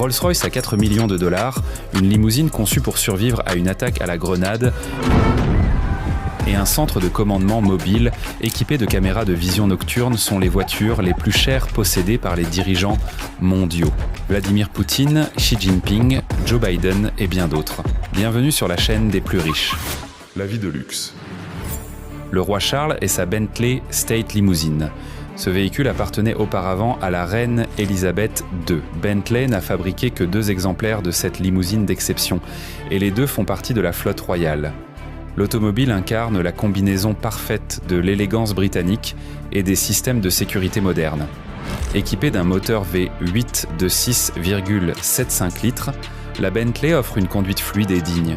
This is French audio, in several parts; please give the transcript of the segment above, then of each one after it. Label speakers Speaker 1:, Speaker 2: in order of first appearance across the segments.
Speaker 1: Rolls-Royce à 4 millions de dollars, une limousine conçue pour survivre à une attaque à la grenade et un centre de commandement mobile équipé de caméras de vision nocturne sont les voitures les plus chères possédées par les dirigeants mondiaux. Vladimir Poutine, Xi Jinping, Joe Biden et bien d'autres. Bienvenue sur la chaîne des plus riches.
Speaker 2: La vie de luxe.
Speaker 1: Le roi Charles et sa Bentley State Limousine. Ce véhicule appartenait auparavant à la reine Elisabeth II. Bentley n'a fabriqué que 2 exemplaires de cette limousine d'exception, et les 2 font partie de la flotte royale. L'automobile incarne la combinaison parfaite de l'élégance britannique et des systèmes de sécurité modernes. Équipée d'un moteur V8 de 6,75 litres, la Bentley offre une conduite fluide et digne.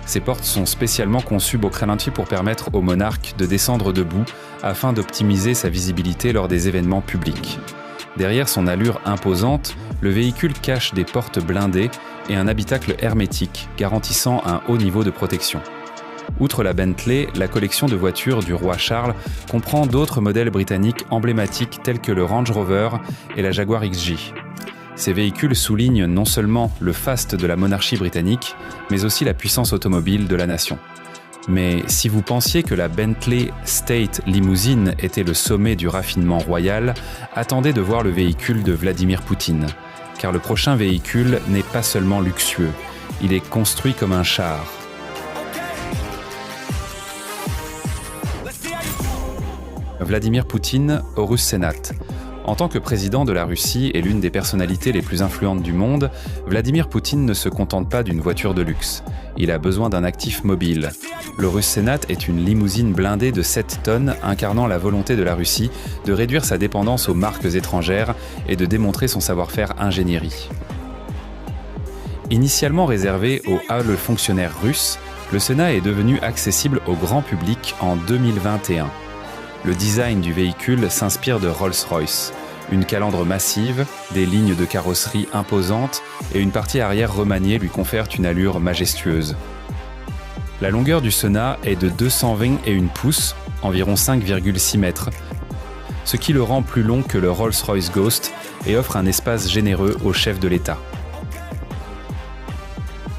Speaker 1: Ses portes sont spécialement conçues au ralenti pour permettre au monarque de descendre debout afin d'optimiser sa visibilité lors des événements publics. Derrière son allure imposante, le véhicule cache des portes blindées et un habitacle hermétique garantissant un haut niveau de protection. Outre la Bentley, la collection de voitures du roi Charles comprend d'autres modèles britanniques emblématiques tels que le Range Rover et la Jaguar XJ. Ces véhicules soulignent non seulement le faste de la monarchie britannique, mais aussi la puissance automobile de la nation. Mais si vous pensiez que la Bentley State Limousine était le sommet du raffinement royal, attendez de voir le véhicule de Vladimir Poutine. Car le prochain véhicule n'est pas seulement luxueux, il est construit comme un char. Vladimir Poutine au Russe Sénat. En tant que président de la Russie et l'une des personnalités les plus influentes du monde, Vladimir Poutine ne se contente pas d'une voiture de luxe. Il a besoin d'un actif mobile. Le Russe Sénat est une limousine blindée de 7 tonnes incarnant la volonté de la Russie de réduire sa dépendance aux marques étrangères et de démontrer son savoir-faire ingénierie. Initialement réservé aux hauts fonctionnaires russes, le Sénat est devenu accessible au grand public en 2021. Le design du véhicule s'inspire de Rolls-Royce. Une calandre massive, des lignes de carrosserie imposantes et une partie arrière remaniée lui confèrent une allure majestueuse. La longueur du Sénat est de 221 pouces, environ 5,6 mètres, ce qui le rend plus long que le Rolls-Royce Ghost et offre un espace généreux au chef de l'État.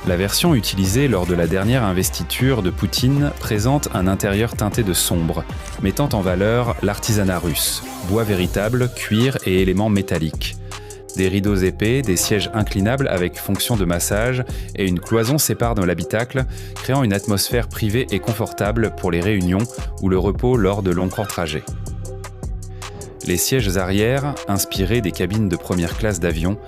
Speaker 1: La version utilisée lors de la dernière investiture de Poutine présente un intérieur teinté de sombre, mettant en valeur l'artisanat russe, bois véritable, cuir et éléments métalliques. Des rideaux épais, des sièges inclinables avec fonction de massage et une cloison séparent dans l'habitacle, créant une atmosphère privée et confortable pour les réunions ou le repos lors de longs courts trajets. Les sièges arrière, inspirés des cabines de première classe d'avion,